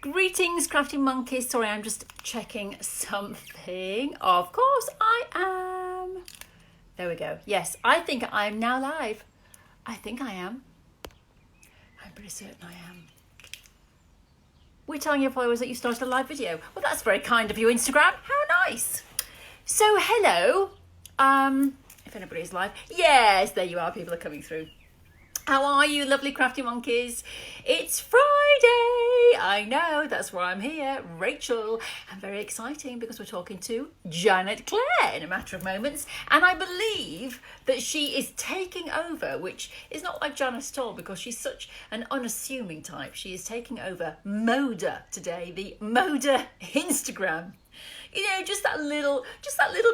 Greetings, crafty monkeys. Sorry, I'm just checking something. Of course I am. There we go. Yes, I think I'm now live. I think I am. I'm pretty certain I am. We're telling your followers that you started a live video. Well, that's very kind of you, Instagram. How nice. So, hello. If anybody's live. Yes, there you are. People are coming through. How are you, lovely crafty monkeys? It's Friday. I know, that's why I'm here. Rachel. And very exciting because we're talking to Janet Clare in a matter of moments. And I believe that she is taking over, which is not like Janet at all because she's such an unassuming type. She is taking over Moda today, the Moda Instagram. You know, just that little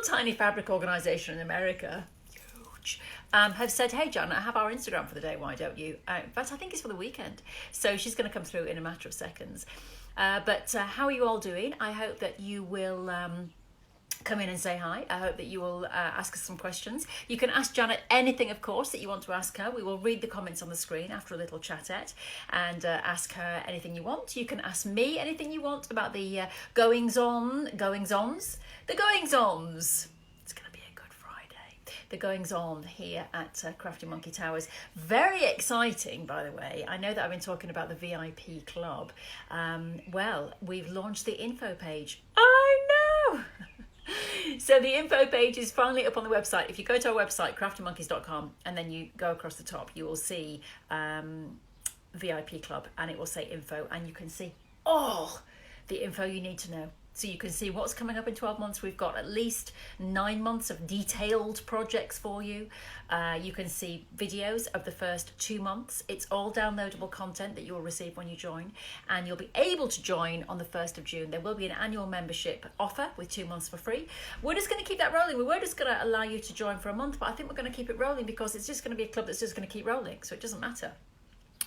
tiny fabric organisation in America. Have said, hey Janet, I have our Instagram for the day, why don't you? In fact, I think it's for the weekend. So she's going to come through in a matter of seconds. But how are you all doing? I hope that you will come in and say hi. I hope that you will ask us some questions. You can ask Janet anything, of course, that you want to ask her. We will read the comments on the screen after a little chatette and ask her anything you want. You can ask me anything you want about the goings-ons. The goings on here at Crafty Monkey Towers. Very exciting, by the way. I know that I've been talking about the VIP club. Well, we've launched the info page. I know! So the info page is finally up on the website. If you go to our website, CraftyMonkies.com, and then you go across the top, you will see VIP club, and it will say info, and you can see all the info you need to know. So you can see what's coming up in 12 months. We've got at least 9 months of detailed projects for you. You can see videos of the first 2 months. It's all downloadable content that you will receive when you join. And you'll be able to join on the 1st of June. There will be an annual membership offer with 2 months for free. We're just going to keep that rolling. We were just going to allow you to join for a month, but I think we're going to keep it rolling because it's just going to be a club that's just going to keep rolling. So it doesn't matter.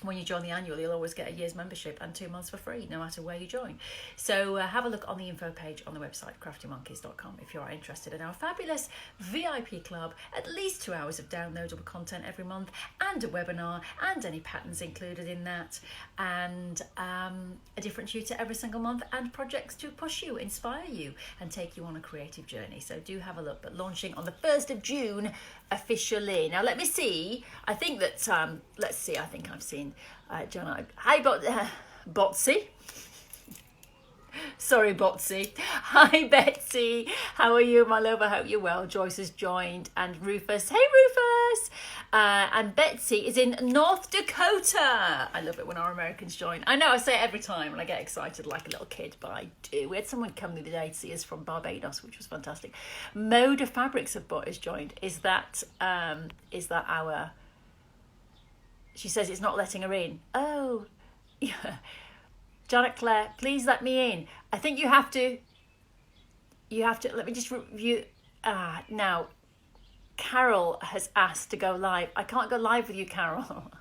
When you join the annual, you'll always get a year's membership and 2 months for free, no matter where you join. So have a look on the info page on the website, CraftyMonkies.com, if you are interested in our fabulous VIP club. At least 2 hours of downloadable content every month and a webinar and any patterns included in that. And a different tutor every single month and projects to push you, inspire you and take you on a creative journey. So do have a look. But launching on the 1st of June officially. Now let me see. I think that, let's see, I think I've seen John. Hi, Botsy. Sorry, Botsy. Hi, Betsy. How are you, my love? I hope you're well. Joyce has joined and Rufus. Hey, Rufus. And Betsy is in North Dakota. I love it when our Americans join. I know I say it every time and I get excited like a little kid, but I do. We had someone come the other day to see us from Barbados, which was fantastic. Moda Fabrics has joined. Is that our... She says it's not letting her in. Oh, yeah. Janet Clare, please let me in. I think you have to, let me just review. Now, Carol has asked to go live. I can't go live with you, Carol.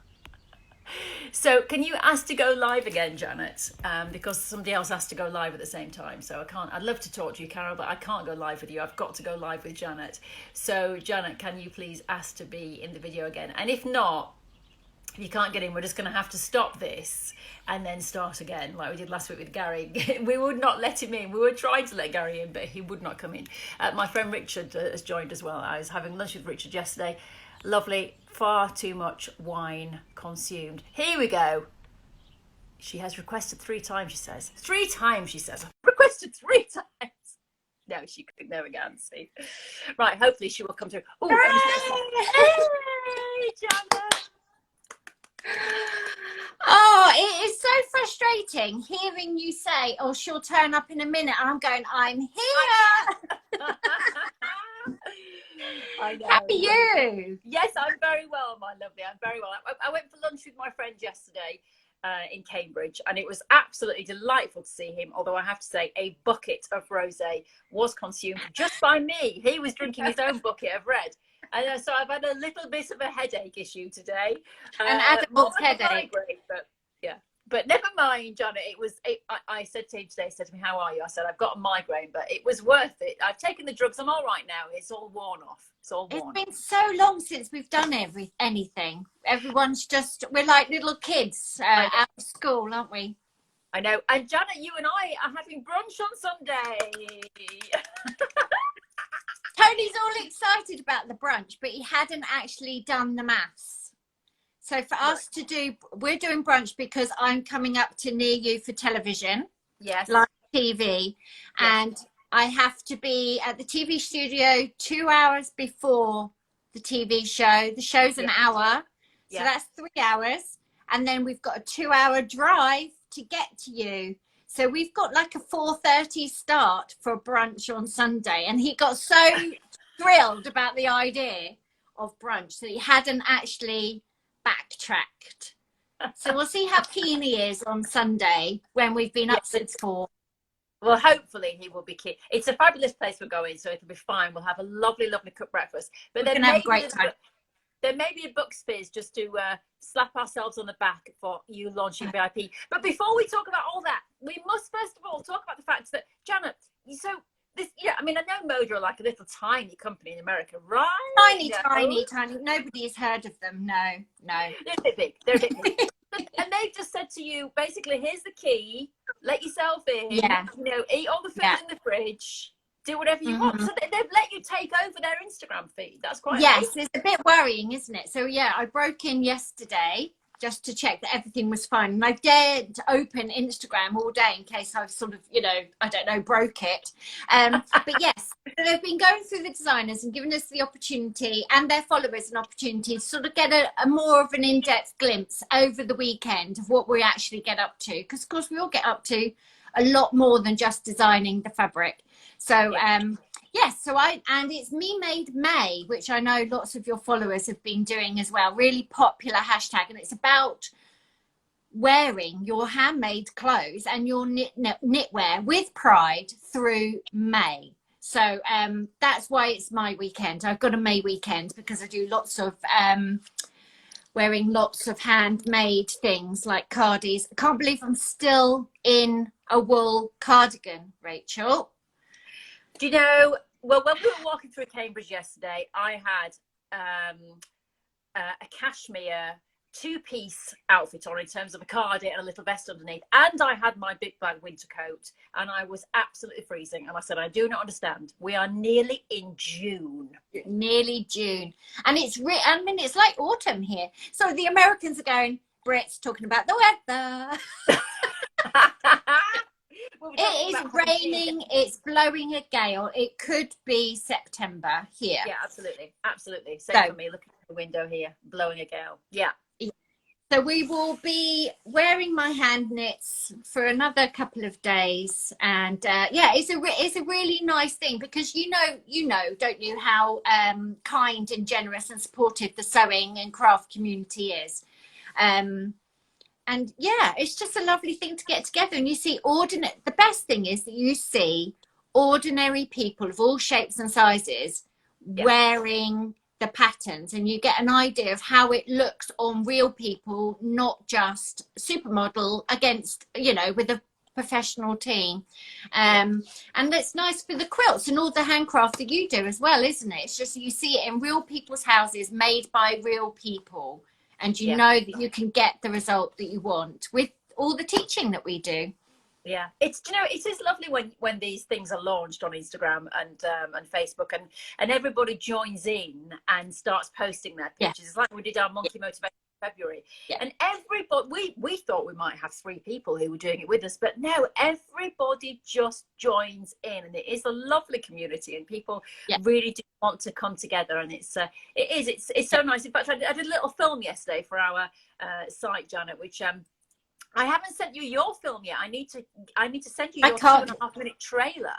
So can you ask to go live again, Janet? Because somebody else has to go live at the same time. So I can't, I'd love to talk to you, Carol, but I can't go live with you. I've got to go live with Janet. So Janet, can you please ask to be in the video again? And if not, if you can't get in, we're just going to have to stop this and then start again like we did last week with Gary. We would not let him in. We were trying to let Gary in, but he would not come in. My friend Richard has joined as well. I was having lunch with Richard yesterday. Lovely. Far too much wine consumed. Here we go. She has requested 3 times, she says. 3 times, she says. I've requested 3 times. No, she couldn't. There we go. See. Right, hopefully she will come through. Oh, hey, Jana. Oh, it is so frustrating hearing you say, oh, she'll turn up in a minute. And I'm going, I'm here. I know. How are you? Yes, I'm very well, my lovely. I'm very well. I went for lunch with my friend yesterday in Cambridge, and it was absolutely delightful to see him. Although I have to say, a bucket of rosé was consumed just by me. He was drinking his own bucket of red. And so I've had a little bit of a headache issue today. An adult headache. But yeah. But never mind, Janet. I said to him today, he said to me, how are you? I said, I've got a migraine, but it was worth it. I've taken the drugs. I'm all right now. It's all worn off. It's all worn. It's been so long since we've done anything. Everyone's just, we're like little kids out of school, aren't we? I know. And Janet, you and I are having brunch on Sunday. Tony's all excited about the brunch, but he hadn't actually done the maths. So for us to do, we're doing brunch because I'm coming up to near you for television. Yes. Live TV. Yes. And I have to be at the TV studio 2 hours before the TV show. The show's an hour. So that's 3 hours. And then we've got a 2-hour drive to get to you. So we've got like a 4:30 start for brunch on Sunday. And he got so thrilled about the idea of brunch that he hadn't actually backtracked. So we'll see how keen he is on Sunday when we've been up since 4. Well, hopefully he will be keen. It's a fabulous place we're going, so it'll be fine. We'll have a lovely, lovely cooked breakfast. But then have a great time. There may be a Bucks fizz just to slap ourselves on the back for you launching VIP. But before we talk about all that, we must first of all talk about the fact that, Janet, I mean, I know Moda are like a little tiny company in America, right? Tiny. Nobody has heard of them. No. They're a bit big. And they've just said to you, basically, here's the key, let yourself in, eat all the food in the fridge, do whatever you want. So they've let you take over their Instagram feed. That's quite amazing. It's a bit worrying, isn't it? So I broke in yesterday just to check that everything was fine. And I dared to open Instagram all day in case I've sort of, broke it. But yes, so they've been going through the designers and giving us the opportunity and their followers an opportunity to sort of get a more of an in-depth glimpse over the weekend of what we actually get up to. Because, of course, we all get up to a lot more than just designing the fabric. So, and it's Me Made May, which I know lots of your followers have been doing as well. Really popular hashtag. And it's about wearing your handmade clothes and your knitwear with pride through May. So that's why it's my weekend. I've got a May weekend because I do lots of wearing lots of handmade things like cardies. I can't believe I'm still in a wool cardigan, Rachel. Do you know, well, when we were walking through Cambridge yesterday, I had a cashmere 2-piece outfit on in terms of a cardigan and a little vest underneath. And I had my big bag winter coat and I was absolutely freezing. And I said, I do not understand. We are nearly in June. Nearly June. And it's like autumn here. So the Americans are going, Brits talking about the weather. It is raining, it's blowing a gale. It could be September here. Yeah, absolutely. Same for me, looking at the window here, blowing a gale. Yeah. So we will be wearing my hand knits for another couple of days. And it's a really nice thing because you know, don't you, how kind and generous and supportive the sewing and craft community is. And it's just a lovely thing to get together and you see the best thing is that you see ordinary people of all shapes and sizes wearing the patterns and you get an idea of how it looks on real people, not just supermodel against, with a professional team. And it's nice for the quilts and all the handcraft that you do as well, isn't it? It's just you see it in real people's houses made by real people. And you know that you can get the result that you want with all the teaching that we do. Yeah, it is lovely when these things are launched on Instagram and Facebook and everybody joins in and starts posting their pictures. It's like we did our monkey motivation in February, and everybody we thought we might have 3 people who were doing it with us, but no, everybody just joins in, and it is a lovely community, and people really do want to come together, and it's so nice. In fact, I did a little film yesterday for our site, Janet, which I haven't sent you your film yet. I need to send you your 2.5-minute trailer.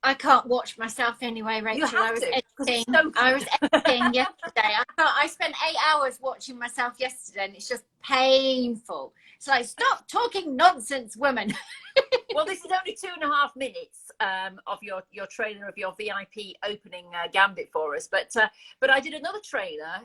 I can't watch myself anyway, Rachel. I was editing yesterday. I spent 8 hours watching myself yesterday and it's just painful. It's like, stop talking nonsense, woman. Well, this is only 2.5 minutes of your trailer of your VIP opening gambit for us. But I did another trailer,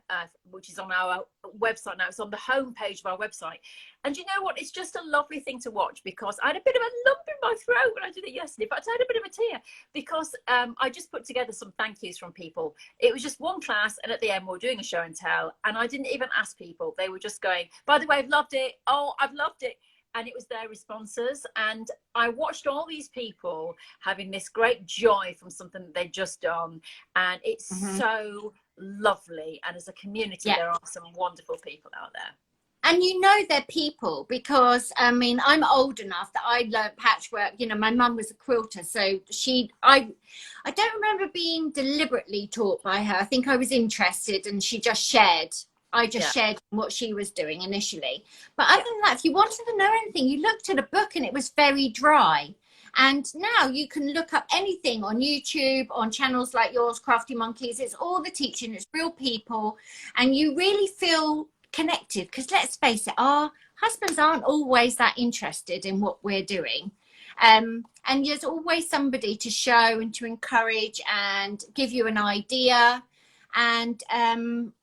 which is on our website now. It's on the homepage of our website. And you know what? It's just a lovely thing to watch because I had a bit of a lump in my throat when I did it yesterday. But I had a bit of a tear because I just put together some thank yous from people. It was just one class, and at the end we were doing a show and tell, and I didn't even ask people. They were just going, by the way, I've loved it. Oh, I've loved it. and it was their responses. And I watched all these people having this great joy from something that they'd just done. And it's so lovely. And as a community, there are some wonderful people out there. And you know they're people, because I mean, I'm old enough that I learned patchwork. You know, my mum was a quilter, so I don't remember being deliberately taught by her. I think I was interested, and she just shared. I just shared what she was doing initially. But other than that, if you wanted to know anything, you looked at a book and it was very dry. And now you can look up anything on YouTube, on channels like yours, CraftyMonkies. It's all the teaching, it's real people, and you really feel connected, because let's face it, our husbands aren't always that interested in what we're doing, and there's always somebody to show and to encourage and give you an idea. And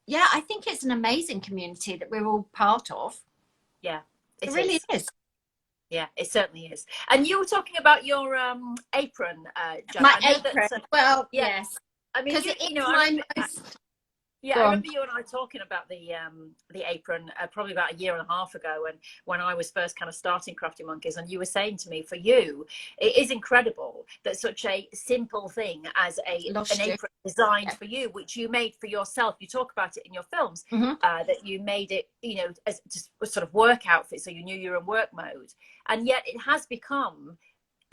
yeah, I think it's an amazing community that we're all part of. Yeah, it really is. Yeah, it certainly is. And you were talking about your apron, Jan. My apron. Well, yes. I mean, you know, I remember you and I talking about the apron probably about a year and a half ago, and when I was first kind of starting CraftyMonkies, and you were saying to me, for you, it is incredible that such a simple thing as an apron designed for you, which you made for yourself. You talk about it in your films, that you made it, you know, as just a sort of work outfit, so you knew you were in work mode, and yet it has become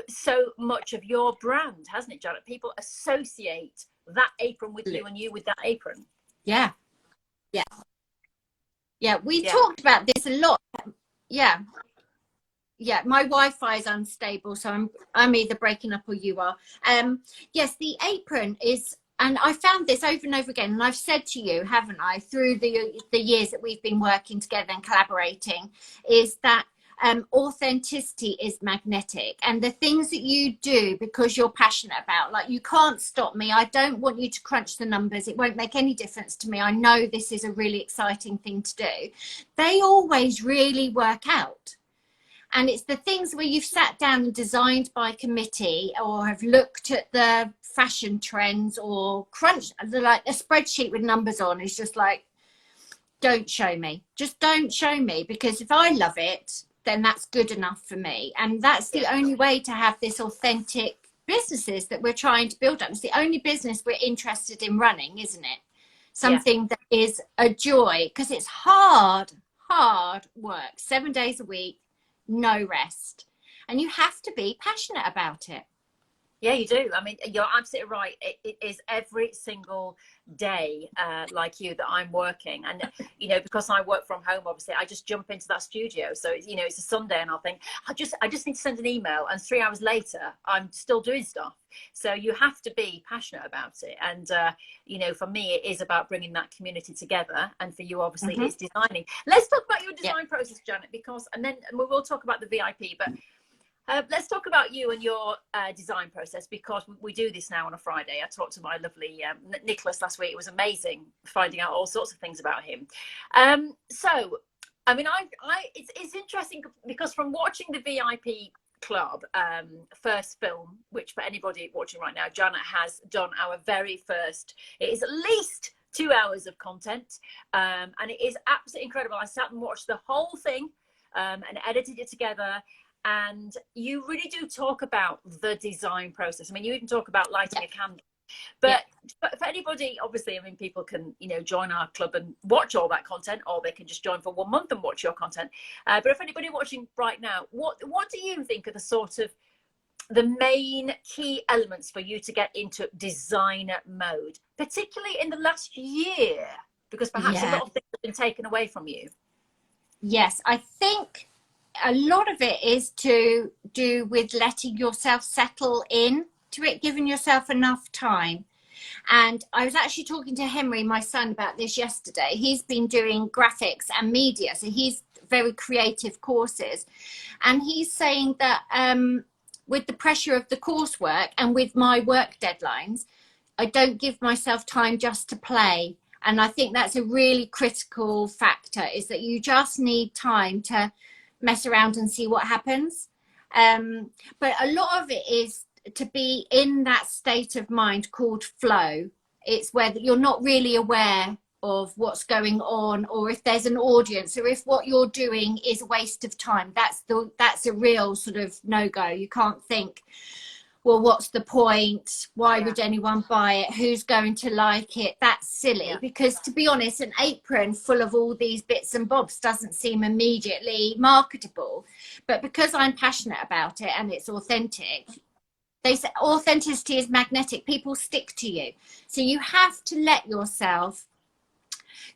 so much of your brand, hasn't it, Janet? People associate that apron with you, and you with that apron. Yeah. We talked about this a lot. Yeah, my Wi-Fi is unstable, so I'm either breaking up or you are. Yes, the apron is, and I found this over and over again, and I've said to you, haven't I, through the years that we've been working together and collaborating, is that authenticity is magnetic, and the things that you do because you're passionate about, like, you can't stop me. I don't want you to crunch the numbers. It won't make any difference to me. I know this is a really exciting thing to do. They always really work out. And it's the things where you've sat down and designed by committee, or have looked at the fashion trends, or crunched like a spreadsheet with numbers on. It's just like, don't show me. Just don't show me, because if I love it, then that's good enough for me. And that's the only way to have this authentic businesses that we're trying to build up. It's the only business we're interested in running, isn't it? Something that is a joy, because it's hard work, 7 days a week, no rest. And you have to be passionate about it. Yeah, you do. I mean, you're absolutely right. It is every single day, like you, that I'm working. And, you know, because I work from home, obviously, I just jump into that studio. So, you know, it's a Sunday and I'll think, I just need to send an email. And 3 hours later, I'm still doing stuff. So you have to be passionate about it. And, you know, for me, it is about bringing that community together. And for you, obviously, it's designing. Let's talk about your design process, Janet, because, and then we will talk about the VIP, but let's talk about you and your design process, because we do this now on a Friday. I talked to my lovely Nicholas last week. It was amazing finding out all sorts of things about him. So, I mean, it's interesting, because from watching the VIP Club first film, which for anybody watching right now, Janet has done our very first, it is at least 2 hours of content, and it is absolutely incredible. I sat and watched the whole thing and edited it together. And you really do talk about the design process. I mean, you even talk about lighting a candle. But for anybody, obviously, I mean, people can, you know, join our club and watch all that content, or they can just join for 1 month and watch your content. But if anybody watching right now, what do you think are the sort of the main key elements for you to get into designer mode, particularly in the last year? Because perhaps a lot of things have been taken away from you. Yes, I think a lot of it is to do with letting yourself settle in to it, giving yourself enough time. And I was actually talking to Henry, my son, about this yesterday. He's been doing graphics and media, so he's very creative courses. And he's saying that with the pressure of the coursework and with my work deadlines, I don't give myself time just to play. And I think that's a really critical factor, is that you just need time to mess around and see what happens. But a lot of it is to be in that state of mind called flow. It's where you're not really aware of what's going on, or if there's an audience, or if what you're doing is a waste of time. That's a real sort of no-go. You can't think, well, what's the point? Why would anyone buy it? Who's going to like it? That's silly, because to be honest, an apron full of all these bits and bobs doesn't seem immediately marketable. But because I'm passionate about it and it's authentic, they say authenticity is magnetic. People stick to you. So you have to let yourself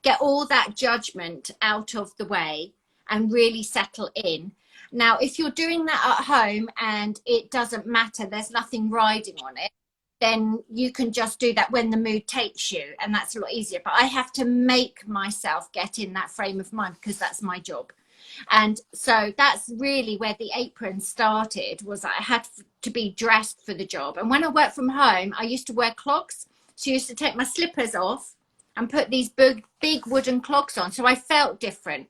get all that judgment out of the way and really settle in. Now, if you're doing that at home and it doesn't matter, there's nothing riding on it, then you can just do that when the mood takes you, and that's a lot easier. But I have to make myself get in that frame of mind, because that's my job. And so that's really where the apron started, was I had to be dressed for the job. And when I worked from home, I used to wear clogs. So I used to take my slippers off and put these big wooden clogs on, so I felt different.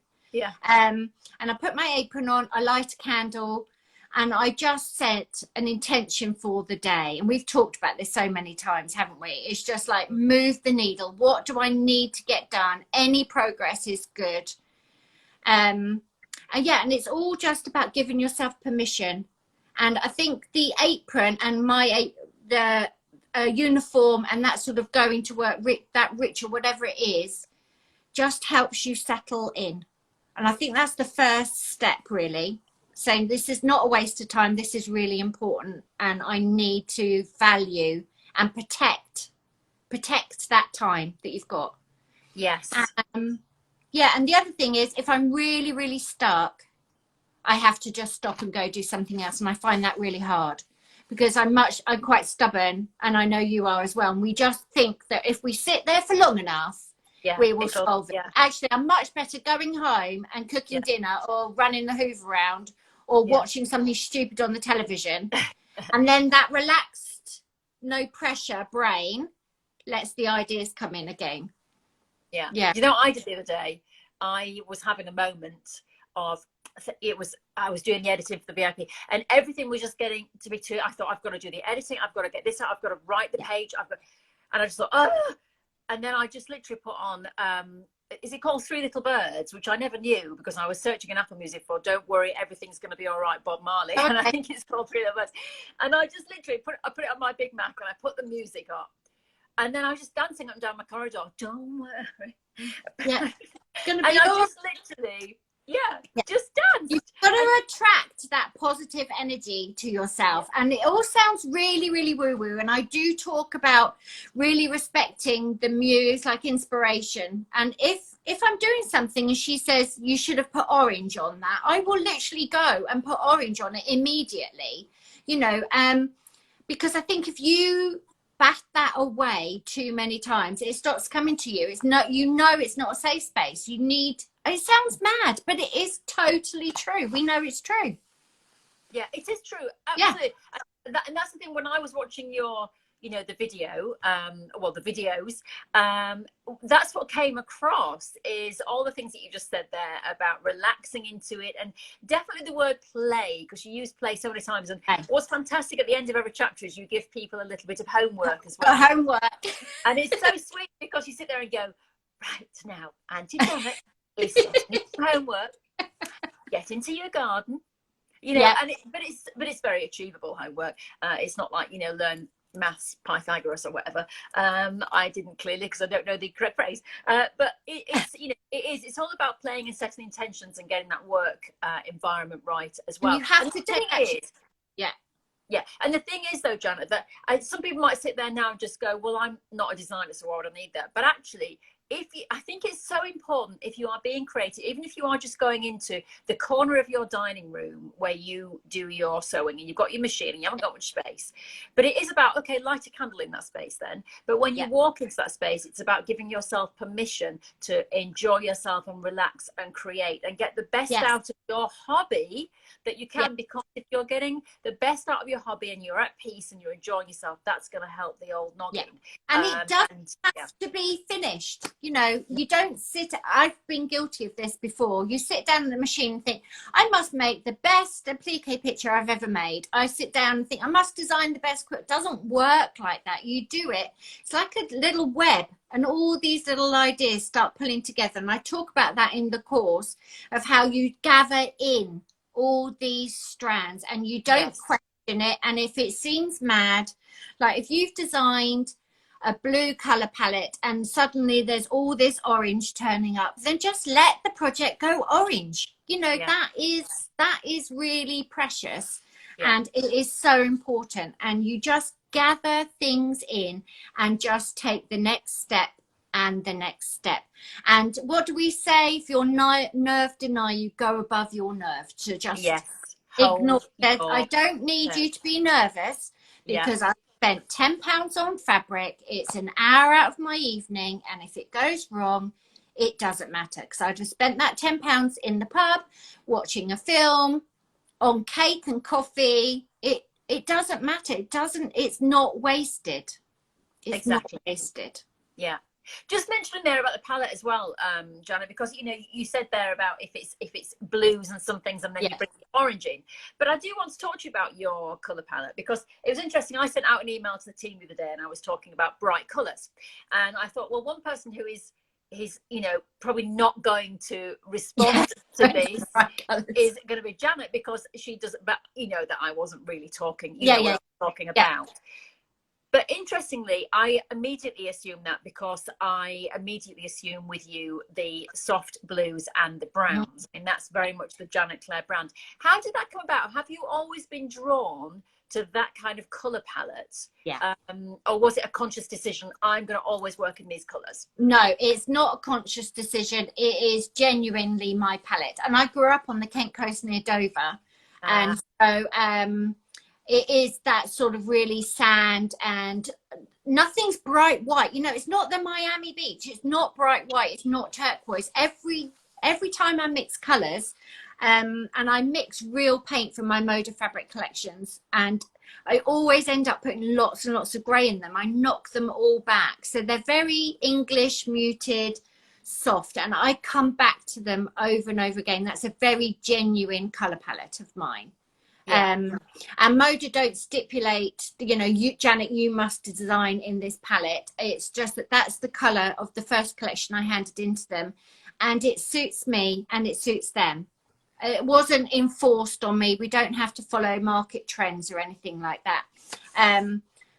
And I put my apron on, I light a candle, and I just set an intention for the day. And we've talked about this so many times, haven't we? It's just like, move the needle. What do I need to get done? Any progress is good. And it's all just about giving yourself permission. And I think the apron and the uniform and that sort of going to work, that ritual, whatever it is, just helps you settle in. And I think that's the first step, really, saying this is not a waste of time. This is really important, and I need to value and protect that time that you've got. Yes. And the other thing is, if I'm really, really stuck, I have to just stop and go do something else. And I find that really hard, because I'm quite stubborn, and I know you are as well. And we just think that if we sit there for long enough, we will solve it. Actually, I'm much better going home and cooking dinner, or running the hoover around, or watching something stupid on the television. And then that relaxed, no pressure brain lets the ideas come in again. Yeah. You know what I did the other day? I was having a moment of, I was doing the editing for the VIP, and everything was just getting to be too, I thought, I've got to do the editing, I've got to get this out, I've got to write the page, and I just thought, and then I just literally put on, is it called Three Little Birds, which I never knew, because I was searching in Apple Music for Don't Worry, Everything's Going to Be All Right, Bob Marley. And I think it's called Three Little Birds. And I just literally put it on my Big Mac, and I put the music up. And then I was just dancing up and down my corridor. Don't worry. Yeah. And I just literally, just dance. You've got to attract that positive energy to yourself. And it all sounds really, really woo-woo. And I do talk about really respecting the muse, like inspiration. And if I'm doing something and she says, you should have put orange on that, I will literally go and put orange on it immediately, because I think if you bat that away too many times, it starts coming to you. It's not, it's not a safe space. You need, it sounds mad, but it is totally true. We know it's true. Yeah, it is true. Absolutely. Yeah. And that's the thing, when I was watching your, the video, the videos, that's what came across, is all the things that you just said there about relaxing into it, and definitely the word play, because you use play so many times. And what's fantastic at the end of every chapter is you give people a little bit of homework as well. Homework. And it's so sweet, because you sit there and go, right, now, Auntie Janet is setting homework. Get into your garden, but it's very achievable homework. It's not like, learn maths, Pythagoras or whatever. I didn't clearly, because I don't know the correct phrase. But it's all about playing and setting intentions and getting that work environment right as well. And you have to take action. Yeah. And the thing is, though, Janet, that some people might sit there now and just go, well, I'm not a designer, so why would I need that? But actually, I think it's so important, if you are being creative, even if you are just going into the corner of your dining room where you do your sewing and you've got your machine and you haven't got much space, but it is about, okay, light a candle in that space then. But when you walk into that space, it's about giving yourself permission to enjoy yourself and relax and create and get the best out of your hobby that you can, because if you're getting the best out of your hobby and you're at peace and you're enjoying yourself, that's going to help the old noggin. And it doesn't have to be finished. You know, you don't sit, I've been guilty of this before. You sit down at the machine and think, I must make the best applique picture I've ever made. I sit down and think, I must design the best. It doesn't work like that. You do it. It's like a little web, and all these little ideas start pulling together. And I talk about that in the course of how you gather in all these strands and you don't question it. And if it seems mad, like if you've designed a blue color palette and suddenly there's all this orange turning up, then just let the project go orange. You know, that is really precious, and it is so important. And you just gather things in and just take the next step and the next step. And what do we say? If your nerve deny, you go above your nerve, to just ignore that. I don't need you to be nervous, because I spent £10 on fabric. It's an hour out of my evening, and if it goes wrong, it doesn't matter, because I just spent that £10 in the pub watching a film, on cake and coffee. It doesn't matter. It's not wasted. It's not wasted. Yeah. Just mentioning there about the palette as well, Jana, because you know you said there about if it's blues and some things, and then you bring the orange in. But I do want to talk to you about your colour palette, because it was interesting. I sent out an email to the team the other day, and I was talking about bright colours, and I thought, well, one person who is you know probably not going to respond to this is going to be Janet, because she doesn't. But you know that I wasn't really talking. You know what I'm talking about. But interestingly, I immediately assumed that, because I immediately assume with you the soft blues and the browns. And that's very much the Janet Claire brand. How did that come about? Have you always been drawn to that kind of colour palette? Or was it a conscious decision, I'm going to always work in these colours? No, it's not a conscious decision. It is genuinely my palette. And I grew up on the Kent coast near Dover. And so it is that sort of really sand, and nothing's bright white. You know, it's not the Miami beach. It's not bright white. It's not turquoise. Every time I mix colours, and I mix real paint from my Moda fabric collections, and I always end up putting lots and lots of grey in them. I knock them all back. So they're very English, muted, soft, and I come back to them over and over again. That's a very genuine colour palette of mine. And Moda don't stipulate, you know, Janet, you must design in this palette. It's just that's the colour of the first collection I handed into them, and it suits me and it suits them. It wasn't enforced on me. We don't have to follow market trends or anything like that.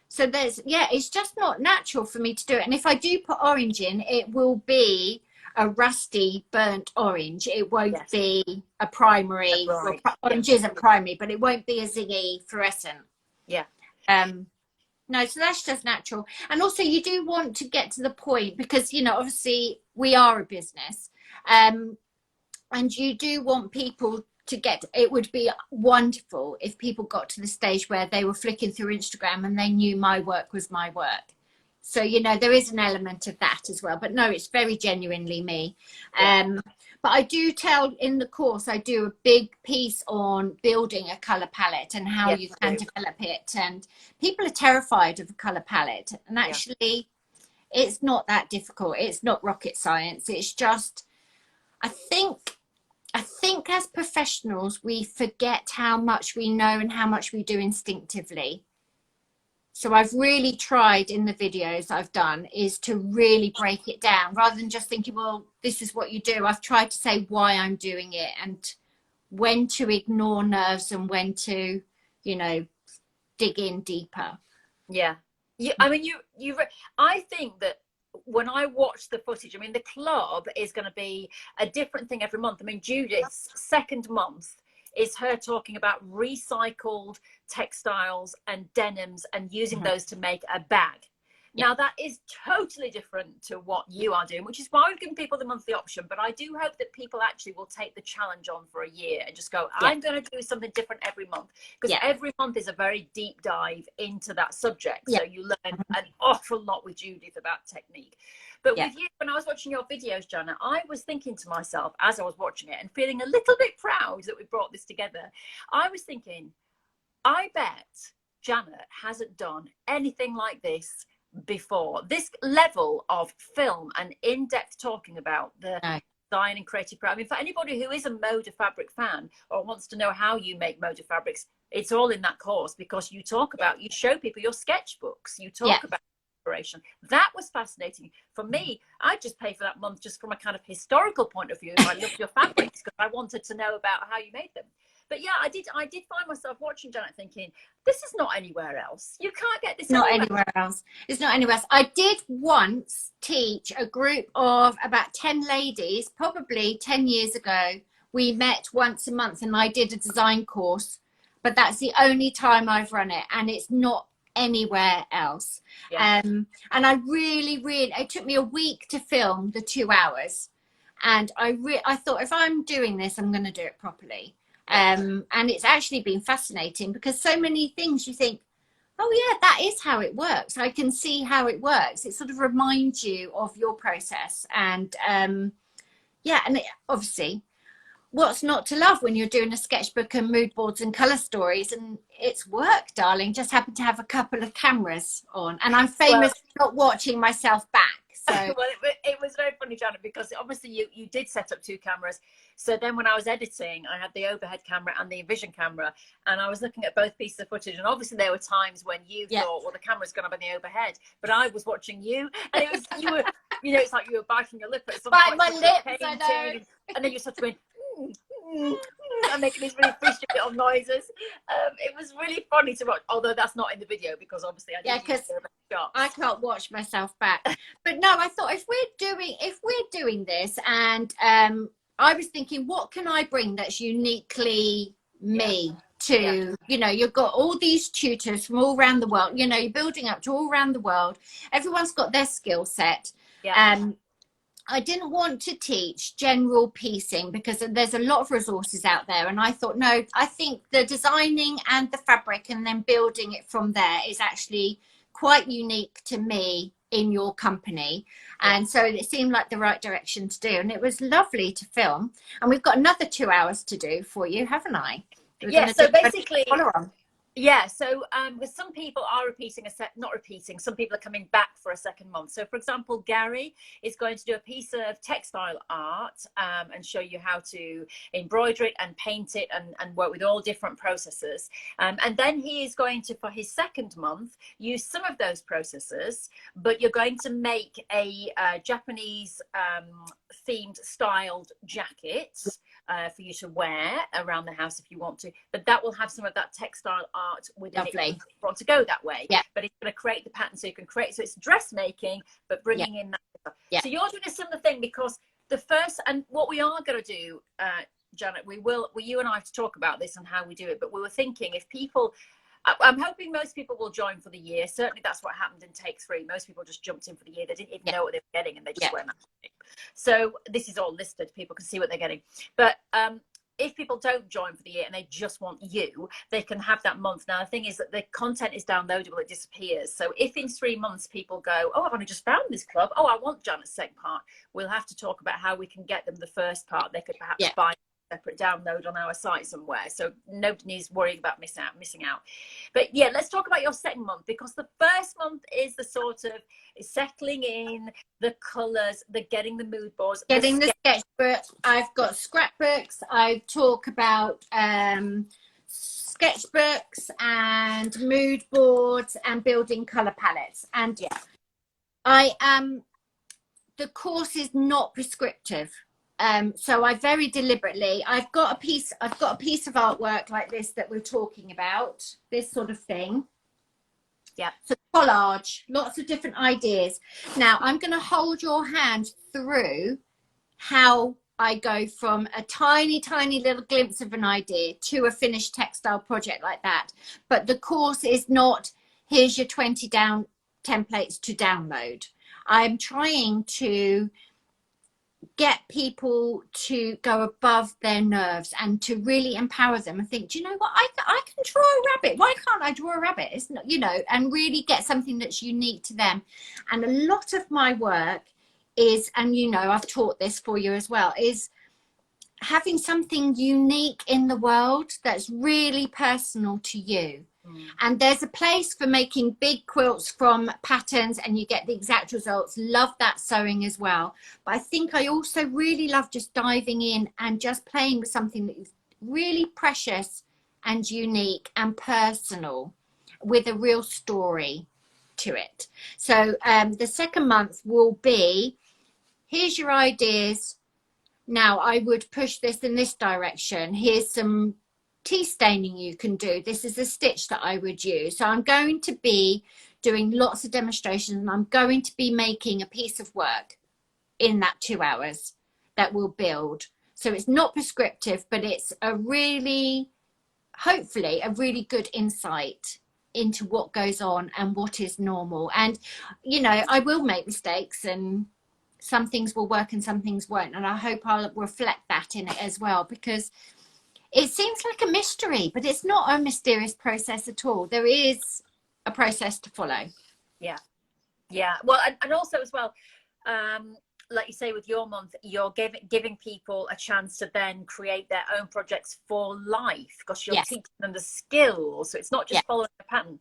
So there's, it's just not natural for me to do it. And if I do put orange in, it will be a rusty burnt orange. It won't be a primary. Well, orange is a primary, but it won't be a zingy fluorescent. No, so that's just natural. And also you do want to get to the point, because you know obviously we are a business, and you do want people to get, it would be wonderful if people got to the stage where they were flicking through Instagram and they knew my work was my work. So, you know, there is an element of that as well. But no, it's very genuinely me. But I do tell in the course, I do a big piece on building a colour palette and how you can develop it. And people are terrified of a colour palette. And actually, it's not that difficult. It's not rocket science. It's just, I think as professionals, we forget how much we know and how much we do instinctively. So I've really tried in the videos I've done is to really break it down rather than just thinking, well, this is what you do. I've tried to say why I'm doing it and when to ignore nerves and when to, you know, dig in deeper. I mean, I think that when I watch the footage, I mean, the club is going to be a different thing every month. I mean, Judith's second month is her talking about recycled textiles and denims and using those to make a bag. Now that is totally different to what you are doing, which is why we've given people the monthly option. But I do hope that people actually will take the challenge on for a year and just go, I'm going to do something different every month, because every month is a very deep dive into that subject. So you learn an awful lot with Judith about technique. But with you, when I was watching your videos, Jana, I was thinking to myself as I was watching it and feeling a little bit proud that we brought this together. I was thinking, I bet Janet hasn't done anything like this before. This level of film and in-depth talking about the design and creative process. I mean, for anybody who is a Moda fabric fan or wants to know how you make Moda fabrics, it's all in that course, because you talk about, you show people your sketchbooks, you talk about inspiration. That was fascinating for me. I just pay for that month just from a kind of historical point of view. I loved your fabrics because I wanted to know about how you made them. But yeah, I did find myself watching Janet thinking, this is not anywhere else. You can't get this anywhere else. It's not anywhere else. I did once teach a group of about 10 ladies, probably 10 years ago. We met once a month and I did a design course, but that's the only time I've run it, and it's not anywhere else. And I really, it took me a week to film the 2 hours, and I thought, if I'm doing this, I'm going to do it properly. And it's actually been fascinating, because so many things you think, oh yeah, that is how it works. I can see how it works. It sort of reminds you of your process. And and obviously, what's not to love when you're doing a sketchbook and mood boards and color stories? And it's work, darling. Just happen to have a couple of cameras on, and I'm famous for not watching myself back. So well, it was very funny, Janet, because obviously you did set up 2 cameras. So then when I was editing, I had the overhead camera and the vision camera, and I was looking at both pieces of footage. And obviously there were times when you thought, well, the camera's gone up on the overhead, but I was watching you, and it was you were, it's like you were biting your lip at some point, my lips, I know. And then you're sort of going, and making these really fishy little noises. It was really funny to watch, although that's not in the video, because obviously I can't watch myself back. But no, I thought, if we're doing this, and I was thinking, what can I bring that's uniquely me to, you've got all these tutors from all around the world, you're building up to all around the world. Everyone's got their skill set. I didn't want to teach general piecing, because there's a lot of resources out there. And I thought, no, I think the designing and the fabric and then building it from there is actually quite unique to me in your company. And so it seemed like the right direction to do. And it was lovely to film. And we've got another 2 hours to do for you, haven't I? So basically, so some people are repeating some people are coming back for a second month. So for example, Gary is going to do a piece of textile art and show you how to embroider it and paint it and work with all different processes. And then he is going to, for his second month, use some of those processes, but you're going to make a Japanese themed styled jacket for you to wear around the house if you want to, but that will have some of that textile art within it if you want to go that way. But it's going to create the pattern, so you can create, so it's dressmaking but bringing in that. So you're doing a similar thing, because the first, and what we are going to do, Janet, you and I have to talk about this and how we do it, but we were thinking, if people, I'm hoping most people will join for the year. Certainly that's what happened in Take 3. Most people just jumped in for the year. They didn't even know what they were getting, and they just went. So this is all listed. People can see what they're getting. But if people don't join for the year and they just want you, they can have that month. Now, the thing is that the content is downloadable. It disappears. So if in 3 months people go, oh, I've only just found this club. Oh, I want Janet's second part. We'll have to talk about how we can get them the first part. They could perhaps buy separate download on our site somewhere, so nobody needs worrying about missing out. But yeah, let's talk about your second month, because the first month is the sort of settling in, the colors, the getting the mood boards, getting the sketchbook. I've got scrapbooks. I talk about sketchbooks and mood boards and building color palettes. And the course is not prescriptive. So I very deliberately, I've got a piece of artwork like this that we're talking about, this sort of thing. So collage, lots of different ideas. Now I'm going to hold your hand through how I go from a tiny little glimpse of an idea to a finished textile project like that. But the course is not, here's your 20 templates to download. I'm trying to get people to go above their nerves and to really empower them and think, do you know what, I can draw a rabbit. Why can't I draw a rabbit? It's not, and really get something that's unique to them. And a lot of my work is, and I've taught this for you as well, is having something unique in the world that's really personal to you. And there's a place for making big quilts from patterns and you get the exact results. Love that sewing as well. But I think I also really love just diving in and just playing with something that is really precious and unique and personal with a real story to it. So the second month will be, here's your ideas. Now I would push this in this direction. Here's some tea staining you can do. This is a stitch that I would use. So I'm going to be doing lots of demonstrations, and I'm going to be making a piece of work in that 2 hours that will build. So it's not prescriptive, but it's a really, hopefully a really good insight into what goes on and what is normal. And you know, I will make mistakes, and some things will work and some things won't, and I hope I'll reflect that in it as well, because it seems like a mystery, but it's not a mysterious process at all. There is a process to follow. Yeah. Well, and also as well, like you say, with your month, you're giving people a chance to then create their own projects for life, because you're teaching them the skills. So it's not just following a pattern.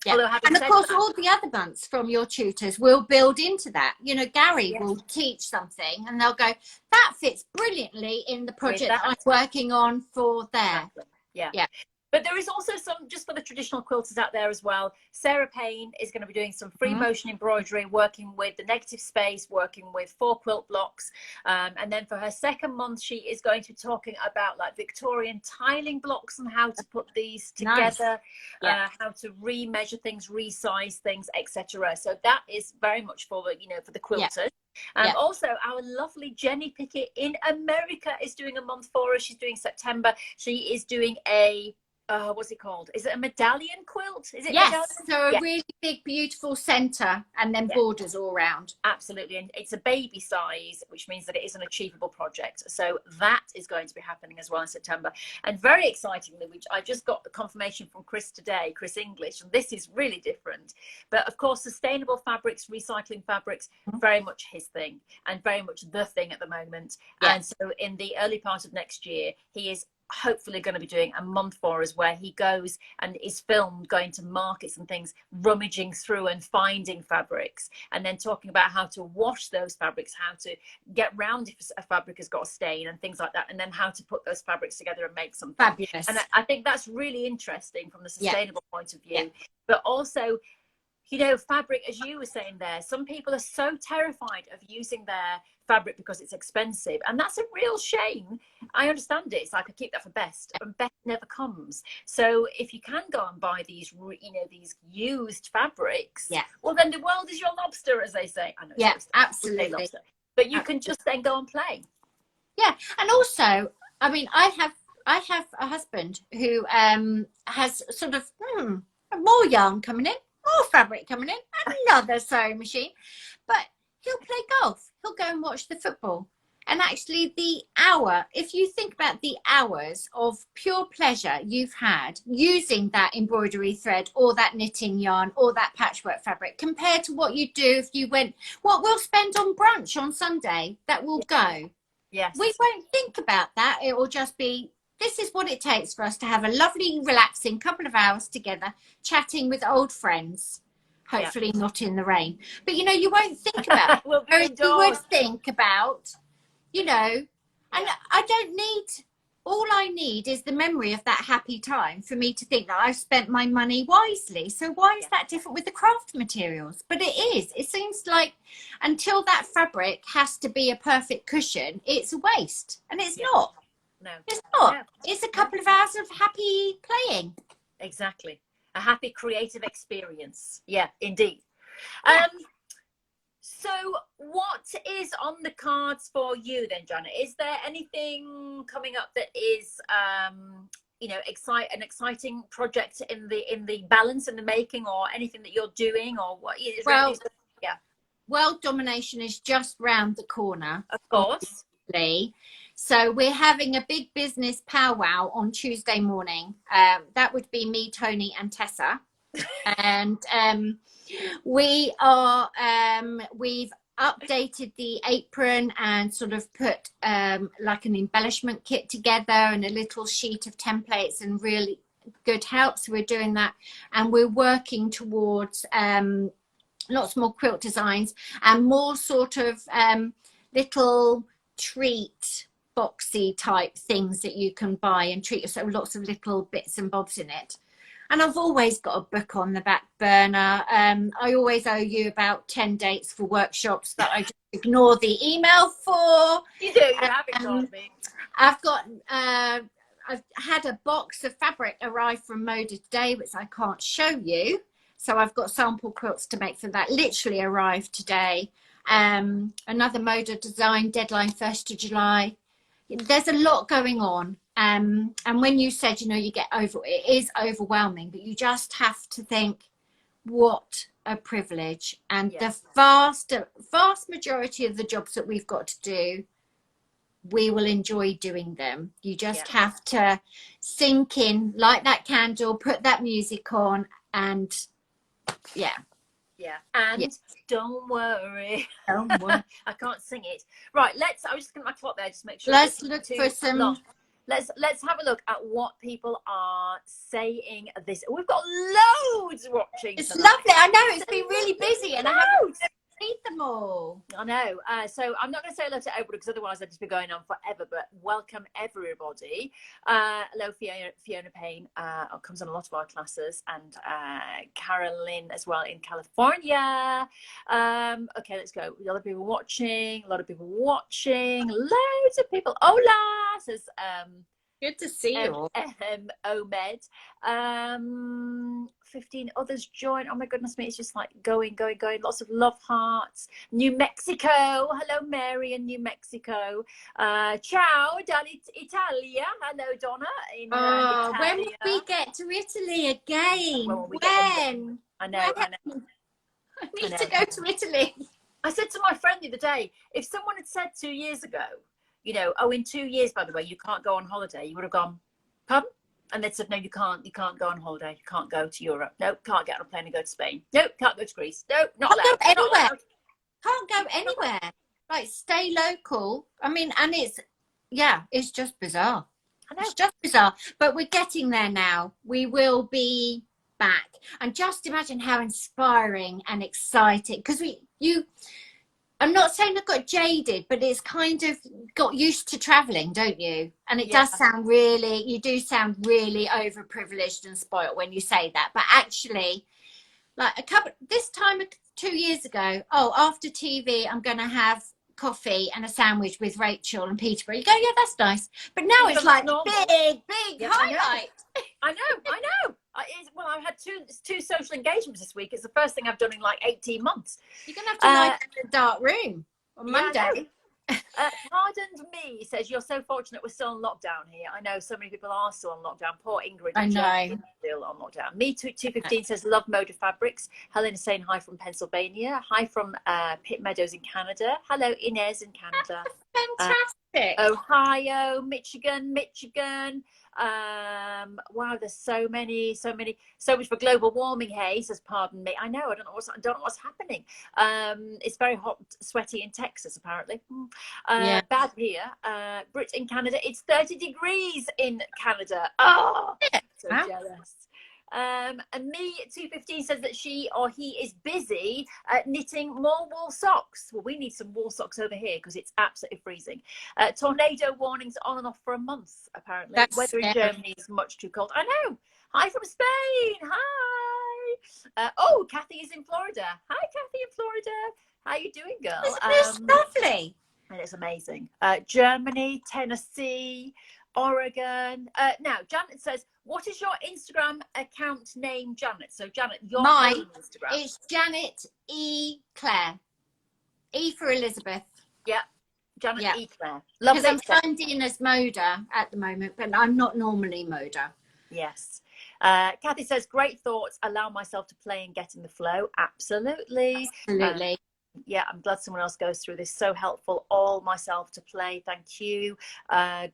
Yeah. And of course, all the other months from your tutors will build into that. You know, Gary will teach something and they'll go, that fits brilliantly in the project that I'm working on for there. Exactly. Yeah. But there is also some, just for the traditional quilters out there as well, Sarah Payne is going to be doing some free motion embroidery, working with the negative space, working with 4 quilt blocks. And then for her second month, she is going to be talking about like Victorian tiling blocks and how to put these together, how to remeasure things, resize things, etc. So that is very much for the, you know, for the quilters. Also, our lovely Jenny Pickett in America is doing a month for us. She's doing September. She is doing a what's it called? Is it a medallion quilt? Is it medallion? So a really big, beautiful center, and then borders all around. Absolutely, and it's a baby size, which means that it is an achievable project. So that is going to be happening as well in September. And very excitingly, which I just got the confirmation from Chris today, Chris English, and this is really different. But of course, sustainable fabrics, recycling fabrics, very much his thing, and very much the thing at the moment. And so in the early part of next year, he is hopefully going to be doing a month for us where he goes and is filmed going to markets and things, rummaging through and finding fabrics, and then talking about how to wash those fabrics, how to get round if a fabric has got a stain and things like that, and then how to put those fabrics together and make something fabulous. And I think that's really interesting from the sustainable point of view. But also, you know, fabric, as you were saying there, some people are so terrified of using their fabric because it's expensive, and that's a real shame. I understand it. It's like, I keep that for best, and best never comes. So if you can go and buy these, you know, these used fabrics, well, then the world is your lobster, as they say. I know, absolutely. Lobster, but you can just then go and play. And also, I mean, I have a husband who has sort of more yarn coming in, more fabric coming in, another sewing machine, but he'll play golf, he'll go and watch the football. And actually the hour, if you think about the hours of pure pleasure you've had using that embroidery thread or that knitting yarn or that patchwork fabric, compared to what you do if you went, what we'll spend on brunch on Sunday, that will go. We won't think about that. It will just be, this is what it takes for us to have a lovely, relaxing couple of hours together, chatting with old friends. Hopefully not in the rain. But, you know, you won't think about it. You would think about, you know, and I don't need, all I need is the memory of that happy time for me to think that I've spent my money wisely. So why is that different with the craft materials? But it is. It seems like until that fabric has to be a perfect cushion, it's a waste. And it's not. No, it's not. It's a couple of hours of happy playing. Exactly. A happy creative experience. Yeah, indeed. So what is on the cards for you then, Janet? Is there anything coming up that is you know, an exciting project in the balance and the making, or anything that you're doing, or what? World domination is just round the corner, of course. Obviously. So we're having a big business powwow on Tuesday morning. That would be me, Tony, and Tessa. And we are, we've updated the apron and sort of put like an embellishment kit together and a little sheet of templates, and really good help. So we're doing that, and we're working towards lots more quilt designs and more sort of little treat boxy type things that you can buy and treat yourself, lots of little bits and bobs in it. And I've always got a book on the back burner. I always owe you about 10 dates for workshops that I just ignore the email for. You do, you haven't told me. I've got I've had a box of fabric arrive from Moda today, which I can't show you. So I've got sample quilts to make for that. Literally arrived today. Another Moda design deadline 1st of July. There's a lot going on. And when you said, you know, you get over, it is overwhelming, but you just have to think, what a privilege. And the vast majority of the jobs that we've got to do, we will enjoy doing them. You just have to sink in, light that candle, put that music on, and and don't worry. Don't worry. I can't sing it. Right, I'm just gonna my clock there, just make sure. Let's look for some. Let's have a look at what people are saying. We've got loads watching. It's lovely. I know it's been really busy, and I haven't read them all. I know. So I'm not going to say hello to everybody because otherwise I'd just be going on forever. But welcome everybody. Hello, Fiona Payne comes on a lot of our classes, and Carolyn as well in California. Okay, let's go. A lot of people watching. Loads of people. Hola says. Good to see you. Omed. 15 others join. Oh my goodness me, it's just like going. Lots of love hearts. New Mexico. Hello, Mary in New Mexico. Ciao, Italia. Hello, Donna. When will we get to Italy again? When? I know. I need to go to Italy. I said to my friend the other day, if someone had said 2 years ago, you know, oh, in 2 years, by the way, you can't go on holiday, you would have gone, pardon? And they'd said, no, you can't go on holiday. You can't go to Europe. No, can't get on a plane and go to Spain. No, can't go to Greece. No, not allowed. Can't go anywhere. Can't go anywhere. Like, stay local. I mean, and it's just bizarre. I know. It's just bizarre. But we're getting there now. We will be back. And just imagine how inspiring and exciting. Because I'm not saying I got jaded, but it's kind of got used to traveling, don't you? And it does sound you do sound really overprivileged and spoiled when you say that. But actually, like this time 2 years ago, after TV, I'm going to have coffee and a sandwich with Rachel and Peterborough. You go, yeah, that's nice. But now it's like big highlight. I know. Well, I've had two social engagements this week. It's the first thing I've done in like 18 months. You're going to have to lie in a dark room on Monday. Pardoned me says, you're so fortunate we're still on lockdown here. I know so many people are still on lockdown. Poor Ingrid. I know. Still on lockdown. Me too. 215 says, love Moda Fabrics. Helen is saying hi from Pennsylvania. Hi from Pitt Meadows in Canada. Hello, Inez in Canada. Fantastic. Ohio, Michigan. Wow, there's so much for global warming. Hey, says, pardon me. I know. I don't know what's happening. It's very hot, sweaty in Texas apparently. Bad here. Brit in Canada. It's 30 degrees in Canada. So jealous. And me 215 says that she or he is busy knitting more wool socks. Well, we need some wool socks over here because it's absolutely freezing. Tornado warnings on and off for a month apparently. Weather in Germany is much too cold. I know. Hi from Spain. Hi. Kathy is in Florida. Hi, Kathy in Florida. How you doing, girl? It's lovely. And it's amazing. Germany, Tennessee, Oregon. Now, Janet says, what is your Instagram account name, Janet? So, Janet, your own Instagram. It's Janet E. Claire. E for Elizabeth. Yeah. Janet E. Claire. Lovely. Because I'm signed in as Moda at the moment, but I'm not normally Moda. Yes. Kathy says, great thoughts. Allow myself to play and get in the flow. Absolutely. Yeah, I'm glad someone else goes through this. So helpful. All myself to play. Thank you.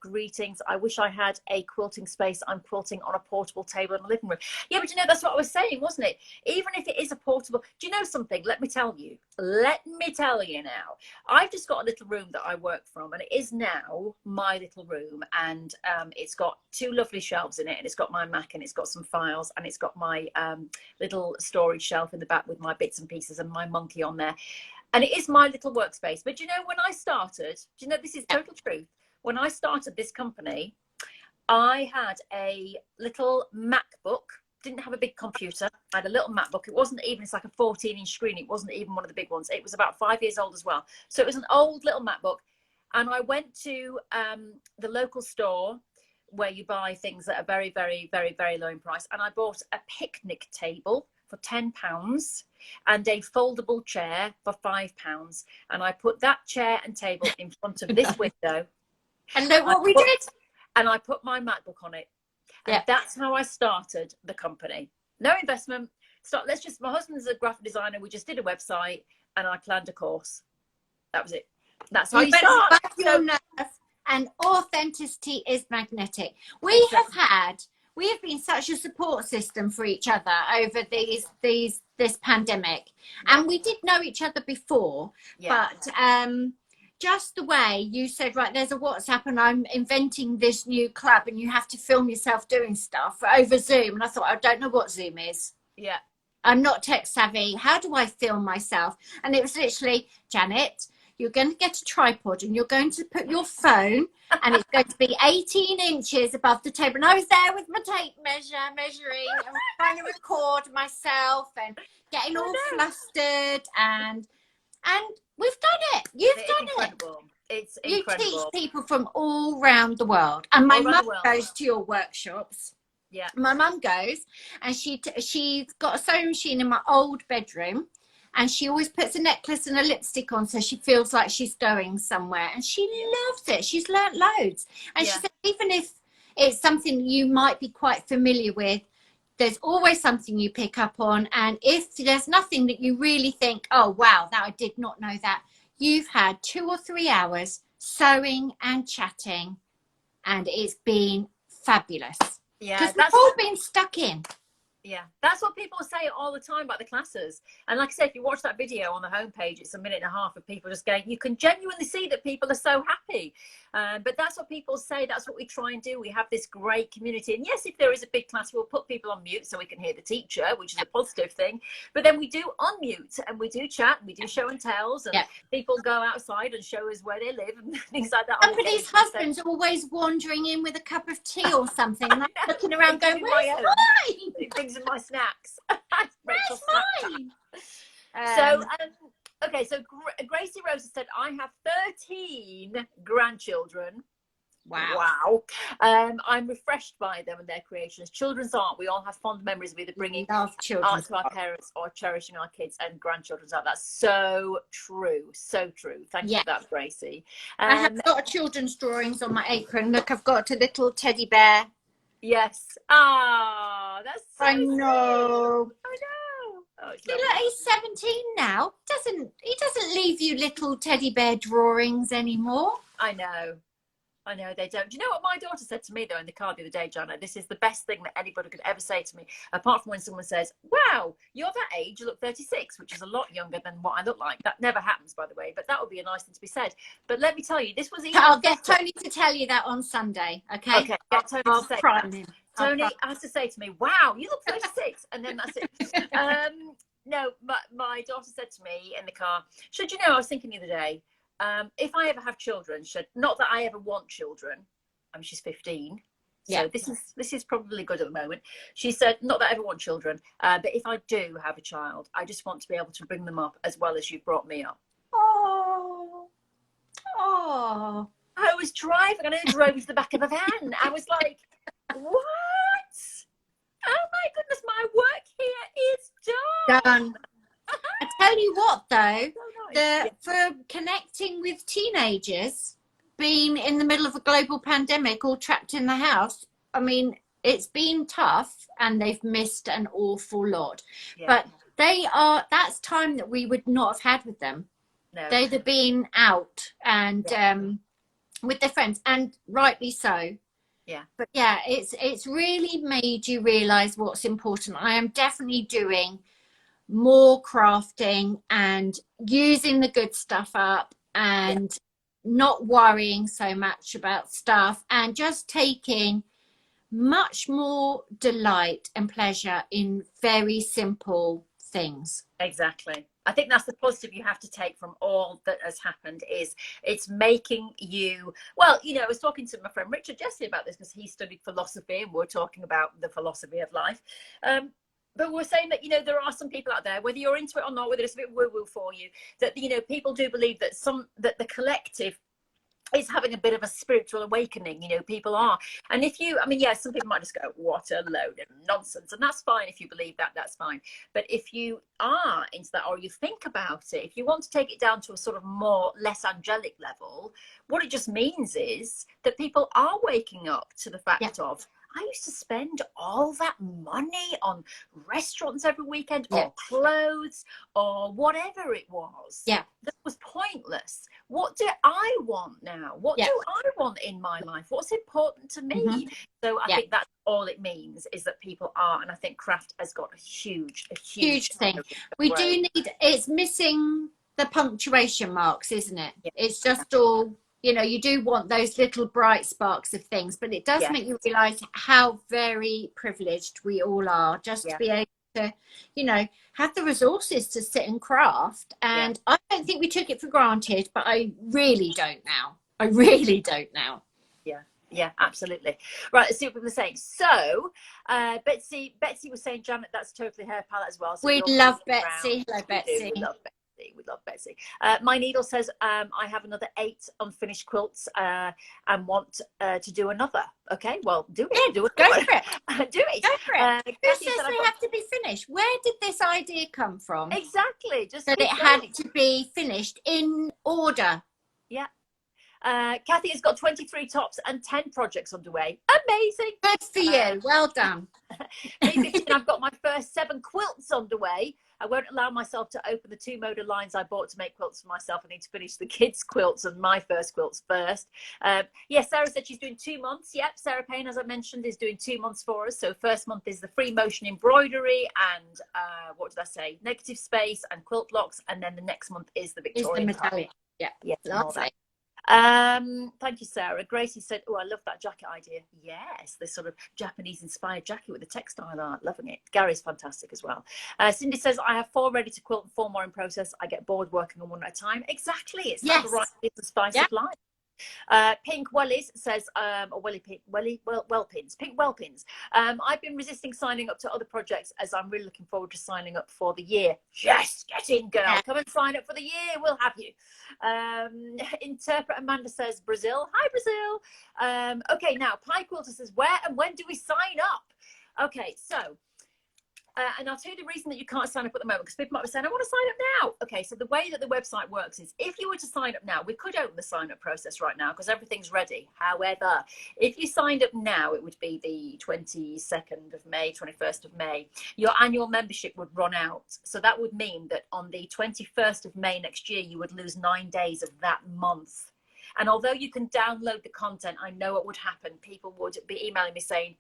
Greetings. I wish I had a quilting space. I'm quilting on a portable table in the living room. Yeah, but you know, that's what I was saying, wasn't it? Even if it is a portable, do you know something? Let me tell you. Let me tell you now. I've just got a little room that I work from, and it is now my little room. And it's got 2 lovely shelves in it, and it's got my Mac, and it's got some files, and it's got my little storage shelf in the back with my bits and pieces and my monkey on there. And it is my little workspace. But you know, when I started, do you know, this is total truth. When I started this company, I had a little MacBook, didn't have a big computer. I had a little MacBook. It wasn't even, it's like a 14-inch screen. It wasn't even one of the big ones. It was about 5 years old as well. So it was an old little MacBook. And I went to the local store where you buy things that are very, very, very, very low in price. And I bought a picnic table for £10 and a foldable chair for £5. And I put that chair and table in front of this window. And look what we did. And I put my MacBook on it. And that's how I started the company. No investment. My husband's a graphic designer. We just did a website and I planned a course. That was it. That's how you start. And authenticity is magnetic. We have been such a support system for each other over this pandemic, and we did know each other before, but just the way you said, right, there's a WhatsApp and I'm inventing this new club and you have to film yourself doing stuff over Zoom, and I thought, I don't know what Zoom is. I'm not tech savvy. How do I film myself? And it was literally, Janet, you're going to get a tripod and you're going to put your phone and it's going to be 18 inches above the table. And I was there with my tape measure, measuring and trying to record myself and getting all flustered. And we've done it. You've done incredible. It's you incredible. You teach people from all around the world. And my mum goes to your workshops. Yeah. My mum goes and she's got a sewing machine in my old bedroom. And she always puts a necklace and a lipstick on so she feels like she's going somewhere. And she loves it. She's learnt loads. And she said, even if it's something you might be quite familiar with, there's always something you pick up on. And if there's nothing that you really think, oh, wow, that I did not know that, you've had 2 or 3 hours sewing and chatting. And it's been fabulous. Yeah, because we've all been stuck in. Yeah, that's what people say all the time about the classes. And like I said, if you watch that video on the homepage, it's a minute and a half of people just going, you can genuinely see that people are so happy. But that's what people say. That's what we try and do. We have this great community. And yes, if there is a big class, we'll put people on mute so we can hear the teacher, which is a positive thing. But then we do unmute and we do chat and we do show and tells. And people go outside and show us where they live and things like that. Somebody's husband's always wandering in with a cup of tea or something. And I'm looking around going, where's mine? Things in my snacks. Where's mine? Okay, so Gracie Rosa said, I have 13 grandchildren. Wow. I'm refreshed by them and their creations. Children's art, we all have fond memories of either bringing art to our parents or cherishing our kids and grandchildren's art. That's so true. So true. Thank you for that, Gracie. I have got children's drawings on my apron. Look, I've got a little teddy bear. Yes. Ah, that's so I know. Sweet. I know. Oh, it's look, he's 17 now. He doesn't leave you little teddy bear drawings anymore. I know they don't. Do you know what my daughter said to me though in the car the other day, Jana? This is the best thing that anybody could ever say to me, apart from when someone says, wow, you're that age, you look 36, which is a lot younger than what I look like. That never happens, by the way, but that would be a nice thing to be said. But let me tell you, this was I'll get Tony to tell you that on Sunday, okay? Okay, get Tony to say that. Tony has to say to me, wow, you look 36, and then that's it. No, but my daughter said to me in the car, should you know, I was thinking the other day, if I ever have children, not that I ever want children. I mean, she's 15, so this is probably good at the moment. She said, not that I ever want children, but if I do have a child, I just want to be able to bring them up as well as you've brought me up. Oh. I was driving and I drove to the back of a van. I was like, what? Oh my goodness, my work here is done. I tell you what though, for connecting with teenagers, being in the middle of a global pandemic, all trapped in the house, I mean, it's been tough and they've missed an awful lot. But that's time that we would not have had with them. no. They'd have been out and with their friends, and rightly so. Yeah. But yeah, it's really made you realize what's important. I am definitely doing more crafting and using the good stuff up, and not worrying so much about stuff, and just taking much more delight and pleasure in very simple things. Exactly. I think that's the positive you have to take from all that has happened, is it's making you, well, you know, I was talking to my friend Richard Jesse about this because he studied philosophy and we're talking about the philosophy of life. But we're saying that, you know, there are some people out there, whether you're into it or not, whether it's a bit woo-woo for you, that, you know, people do believe that that the collective is having a bit of a spiritual awakening. You know, people are. And if you, I mean, yes, some people might just go, what a load of nonsense. And that's fine. If you believe that, that's fine. But if you are into that, or you think about it, if you want to take it down to a sort of more less angelic level, what it just means is that people are waking up to the fact of, I used to spend all that money on restaurants every weekend, or clothes, or whatever it was. Yeah. That was pointless. What do I want now? What do I want in my life? What's important to me? So I think that's all it means, is that people are, and I think craft has got a huge thing. We do need, it's missing the punctuation marks, isn't it? It's just all, you know, you do want those little bright sparks of things, but it does make you realize how very privileged we all are, just to be able to, you know, have the resources to sit and craft. And I don't think we took it for granted, but I really don't now. I really don't now. Yeah, absolutely. Right, let's see what people are saying. So, Betsy was saying, Janet, that's totally her palette as well. So we love Betsy. Hello, Betsy. We love Betsy. We love Betsy. My Needle says, I have another 8 unfinished quilts and want to do another. Okay, well, do it. Yeah, do it. Go for it. Do it. Go for it. Who Kathy says they have to be finished? Where did this idea come from? Exactly. Just that it had to be finished in order. Yeah. Kathy has got 23 tops and 10 projects underway. Amazing. Good for you. Well done. I've got my first 7 quilts underway. I won't allow myself to open the 2 Moda lines I bought to make quilts for myself. I need to finish the kids' quilts and my first quilts first. Sarah said she's doing 2 months. Yep, Sarah Payne, as I mentioned, is doing 2 months for us. So first month is the free motion embroidery and what did I say? Negative space and quilt blocks. And then the next month is the Victorian medallion. Yeah, lovely. Thank you, Sarah. Gracie said, oh, I love that jacket idea. Yes, this sort of Japanese inspired jacket with the textile art, loving it. Gary's fantastic as well. Cindy says, I have 4 ready to quilt and 4 more in process. I get bored working on one at a time. Exactly, it's like the right, it's the spice of life. Pink Wellies says, Pink Wellpins. I've been resisting signing up to other projects as I'm really looking forward to signing up for the year. Yes, get in, girl. Come and sign up for the year. We'll have you. Interpret Amanda says, Brazil. Hi, Brazil. Okay, now, Pie Quilter says, where and when do we sign up? Okay, so and I'll tell you the reason that you can't sign up at the moment, because people might be saying, I want to sign up now. Okay, so the way that the website works is, if you were to sign up now, we could open the sign up process right now because everything's ready. However, if you signed up now, it would be the 22nd of May, 21st of May. Your annual membership would run out. So that would mean that on the 21st of May next year, you would lose 9 days of that month. And although you can download the content, I know what would happen. People would be emailing me saying,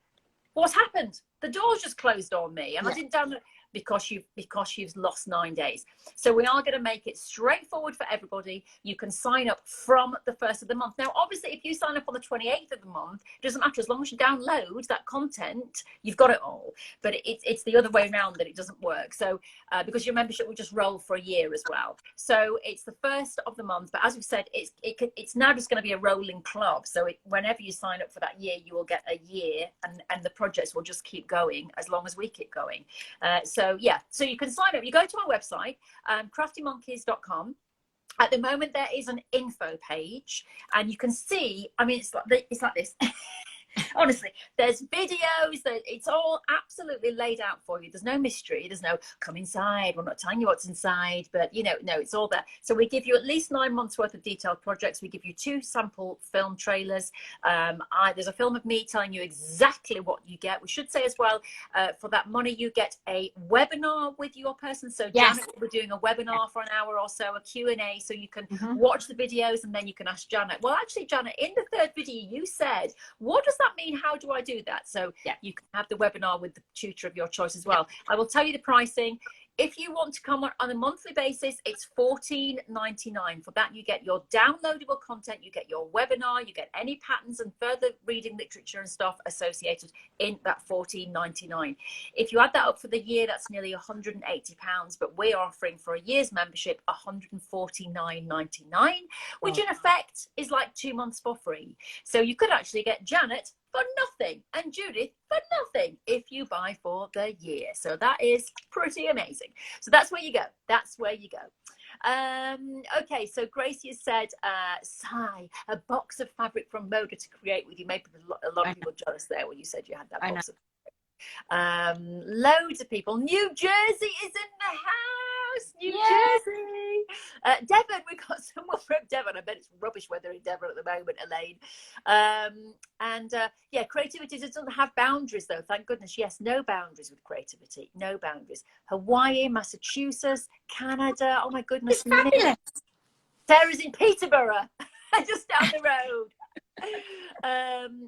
what's happened? The door's just closed on me and I didn't download, because you've lost 9 days. So we are going to make it straightforward for everybody. You can sign up from the 1st of the month. Now, obviously, if you sign up on the 28th of the month, it doesn't matter. As long as you download that content, you've got it all. But it's the other way around that it doesn't work. So because your membership will just roll for a year as well. So it's the 1st of the month. But as we've said, it's now just going to be a rolling club. So whenever you sign up for that year, you will get a year, and the projects will just keep going as long as we keep going. So you can sign up. You go to our website, CraftyMonkies.com. At the moment, there is an info page, and you can see. I mean, it's like this. Honestly, there's videos, that it's all absolutely laid out for you. There's no mystery. There's no come inside. We're not telling you what's inside, but you know, no, it's all there. So we give you at least 9 months worth of detailed projects. We give you 2 sample film trailers. There's a film of me telling you exactly what you get. We should say as well, for that money, you get a webinar with your person. So Yes. Janet will be doing a webinar for an hour or so, a Q&A, so you can watch the videos and then you can ask Janet. Well, actually, Janet, in the 3rd video, you said, what does that mean? How do I do that? So you can have the webinar with the tutor of your choice as well. I will tell you the pricing. If you want to come on a monthly basis, it's $14.99. For that, you get your downloadable content, you get your webinar, you get any patterns and further reading literature and stuff associated in that $14.99. If you add that up for the year, that's nearly £180. But we're offering for a year's membership $149.99, which in effect is like 2 months for free. So you could actually get Janet for nothing and Judith for nothing if you buy for the year. So that is pretty amazing. So that's where you go. That's where you go. Okay, so Gracie has said, Sigh, a box of fabric from Moda to create with you. Maybe a lot of people jealous there when you said you had that box of loads of people. New Jersey is in the house. New Jersey. Devon, we got someone from Devon. I bet it's rubbish weather in Devon at the moment, Elaine. Yeah, creativity doesn't have boundaries though, thank goodness. Yes, no boundaries with creativity, no boundaries. Hawaii, Massachusetts, Canada, oh my goodness. It's fabulous. Sarah's in Peterborough, just down the road.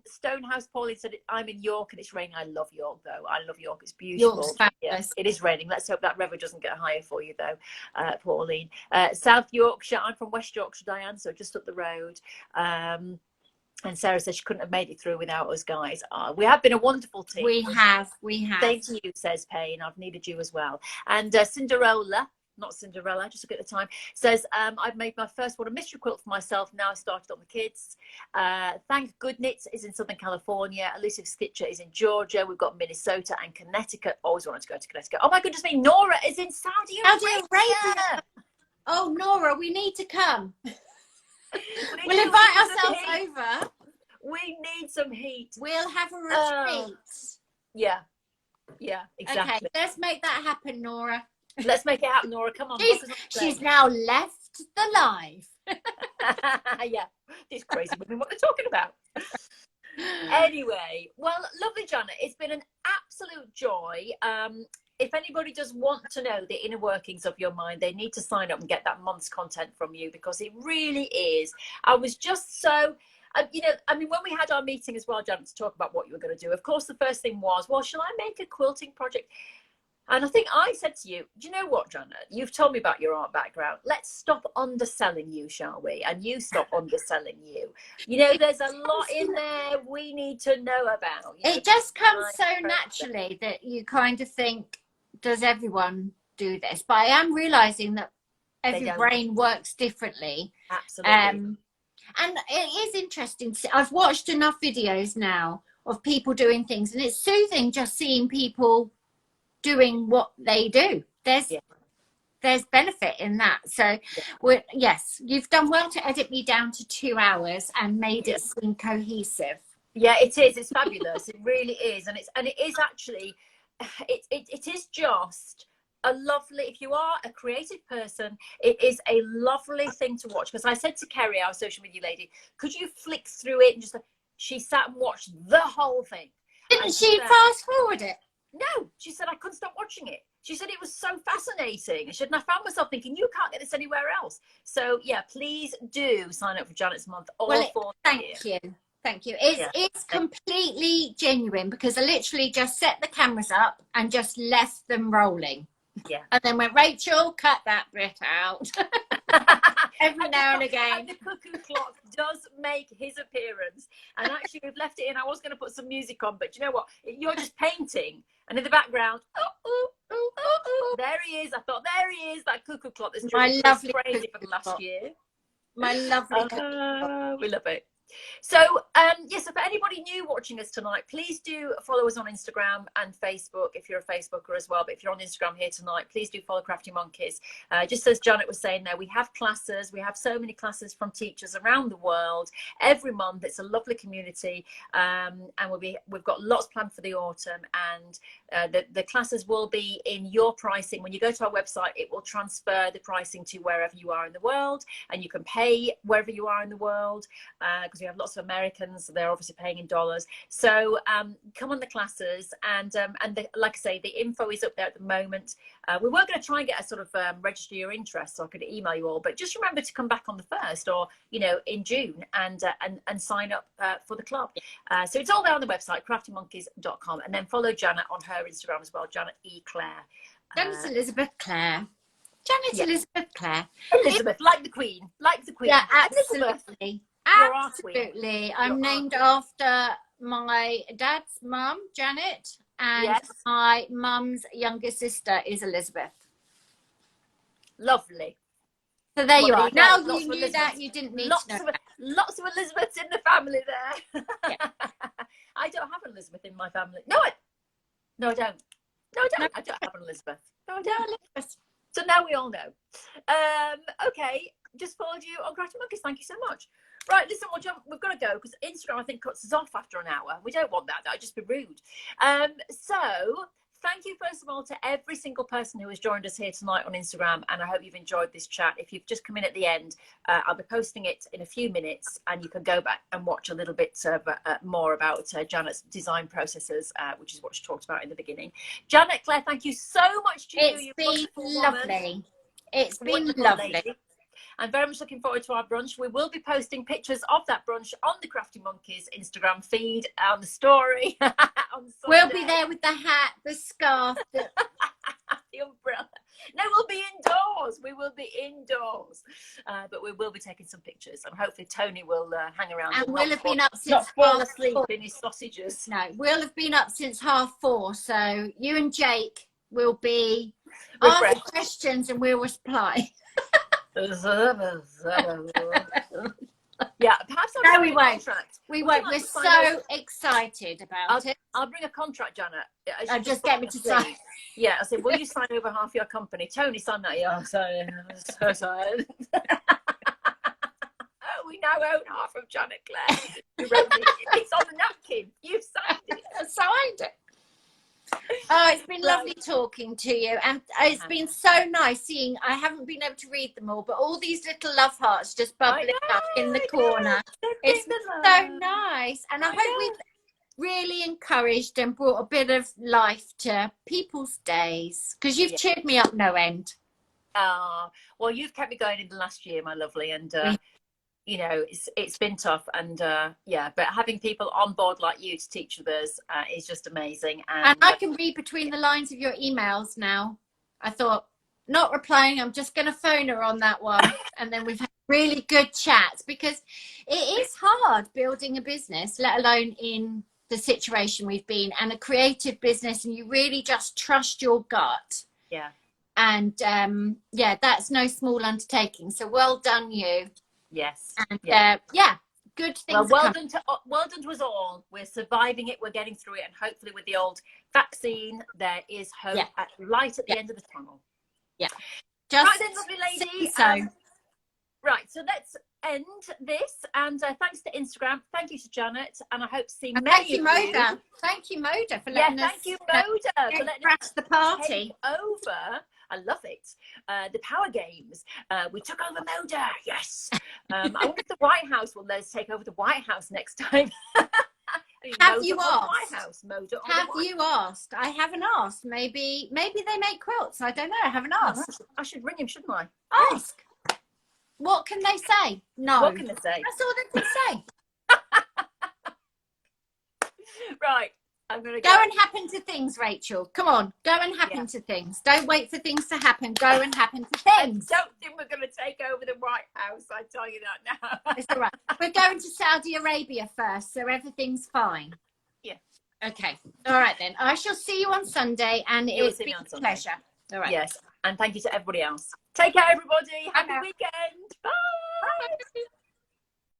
Stonehouse Pauline said, I'm in York and it's raining. I love York though. I love York. It's beautiful. York's fabulous. Yeah, it is raining. Let's hope that river doesn't get higher for you though, Pauline. South Yorkshire. I'm from West Yorkshire, Diane, so just up the road. And Sarah says she couldn't have made it through without us, guys. We have been a wonderful team. We have. Same to you, says Payne. I've needed you as well. And Cinderella, not Cinderella, just look at the time, says, I've made my first one, a mystery quilt for myself. Now I started on the kids. Thank Goodness is in Southern California. Elusive Stitcher is in Georgia. We've got Minnesota and Connecticut. Always wanted to go to Connecticut. Oh my goodness me, Nora is in Saudi Arabia. Oh, Nora, we need to come. We'll invite ourselves over. We need some heat. We'll have a retreat. Yeah, exactly. Okay, let's make that happen, Nora. Let's make it happen, Nora. Come on. She's now left the live. Yeah, these crazy women, what they're talking about. Anyway, well, lovely, Janet. It's been an absolute joy. If anybody does want to know the inner workings of your mind, they need to sign up and get that month's content from you, because it really is. I was just so... you know, I mean, when we had our meeting as well, Janet, to talk about what you were going to do, of course, the first thing was, well, shall I make a quilting project? And I think I said to you, do you know what, Janet? You've told me about your art background. Let's stop underselling you, shall we? And you stop underselling you. You know, there's a lot in there we need to know about. You know, it just comes so naturally that you kind of think, does everyone do this? But I am realizing that every brain works differently. Absolutely. And it is interesting. I've watched enough videos now of people doing things, and it's soothing just seeing people doing what they do. There's benefit in that. So yes, you've done well to edit me down to 2 hours and made it seem cohesive. Yeah, it is. It's fabulous. It really is. And it is actually, it is just a lovely, if you are a creative person, it is a lovely thing to watch. Because I said to Kerry, our social media lady, could you flick through it? And just she sat and watched the whole thing. Didn't she fast forward it? No, she said I couldn't stop watching it. She said it was so fascinating. She said, and I found myself thinking, you can't get this anywhere else. So yeah, please do sign up for Janet's month. Thank you. It's completely genuine, because I literally just set the cameras up and just left them rolling. Yeah. And then went, Rachel, cut that bit out. Every now and again. And the cuckoo clock does make his appearance. And actually, we've left it in. I was going to put some music on, but you know what? You're just painting. And in the background, there he is. I thought, there he is, that cuckoo clock that's my lovely crazy for the last year. My lovely cuckoo clock. We love it. So, yes, so for anybody new watching us tonight, please do follow us on Instagram and Facebook if you're a Facebooker as well. But if you're on Instagram here tonight, please do follow Crafty Monkeys. Just as Janet was saying there, we have classes. We have so many classes from teachers around the world every month. It's a lovely community, and we've got lots planned for the autumn. And the classes will be in your pricing. When you go to our website, it will transfer the pricing to wherever you are in the world, and you can pay wherever you are in the world, because we have lots of Americans, so they're obviously paying in dollars. So come on the classes, and like I say, the info is up there at the moment. We were going to try and get a sort of register your interest, so I could email you all, but just remember to come back on the 1st, or in June, and sign up for the club. So it's all there on the website, CraftyMonkies.com, and then follow Janet on her Instagram as well, Janet E. Claire. Janet Elizabeth Claire. Janet Elizabeth Claire. Elizabeth, like the Queen. Yeah, absolutely. Absolutely. I'm named after my dad's mum, Janet, and my mum's younger sister is Elizabeth. Lovely. So there you are. Now you knew that, you didn't need to know. Lots of Elizabeths in the family there. Yeah. I don't have an Elizabeth in my family. No, I don't. No, I don't. No. I don't have an Elizabeth. No, I don't. No, so now we all know. Okay, just followed you on Crafty Monkeys. Thank you so much. Right, listen, we've got to go because Instagram, I think, cuts us off after an hour. We don't want that. That would just be rude. So thank you, first of all, to every single person who has joined us here tonight on Instagram, and I hope you've enjoyed this chat. If you've just come in at the end, I'll be posting it in a few minutes, and you can go back and watch a little bit more about Janet's design processes, which is what she talked about in the beginning. Janet, Claire, thank you so much to you. It's been lovely. It's been lovely. I'm very much looking forward to our brunch. We will be posting pictures of that brunch on the Crafty Monkeys Instagram feed, on the story. On we'll be there with the hat, the scarf, the umbrella. No, we'll be indoors. We will be indoors. But we will be taking some pictures, and hopefully Tony will hang around. And we'll have been up since not fall asleep in his sausages. No, we'll have been up since 4:30. So you and Jake will be asking questions, and we'll reply. Yeah, perhaps no, we won't. We won't. We're so excited about it. I'll bring a contract, Janet. Just get me to sign. Yeah, I said, will you sign over half your company? Tony signed that. Yeah, so sorry. We now own half of Janet Claire. It's on the napkin. You signed it. I signed it. Oh, it's been lovely talking to you, and it's been so nice seeing. I haven't been able to read them all, but all these little love hearts just bubbling up in the corner. It's so nice, and I hope we've really encouraged and brought a bit of life to people's days, because you've cheered me up no end. Well, you've kept me going in the last year, my lovely, and it's been tough, and but having people on board like you to teach others is just amazing. And I can read between the lines of your emails now. I thought, not replying, I'm just going to phone her on that one. And then we've had really good chats, because it is hard building a business, let alone in the situation we've been, and a creative business, and you really just trust your gut. Yeah. And that's no small undertaking. So well done, you. Yes. And good things. Well done to us all. We're surviving it. We're getting through it, and hopefully with the old vaccine, there is hope, light at the end of the tunnel. Yeah. Right then, lovely lady. Right, so let's end this, and thanks to Instagram, thank you to Janet, and I hope to see many thank you, Moda. Thank you, Moda, for letting us. Thank you, Moda, for letting us the party over. I love it. The Power Games. We took over Moda. Yes. I wonder if the White House will let us take over the White House next time. Have you asked? White House, Moda. Have you asked? I haven't asked. Maybe they make quilts. I don't know. I haven't asked. I should ring him, shouldn't I? Ask. What can they say? No. What can they say? That's all they can say. Right. I'm going to go and happen to things, Rachel. Come on, go and happen to things. Don't wait for things to happen. Go and happen to things. I don't think we're going to take over the White House. I tell you that now. It's all right. We're going to Saudi Arabia first, so everything's fine. Yeah. Okay. All right then. I shall see you on Sunday, and it's been a pleasure. All right. Yes, and thank you to everybody else. Take care, everybody. Happy weekend. Bye.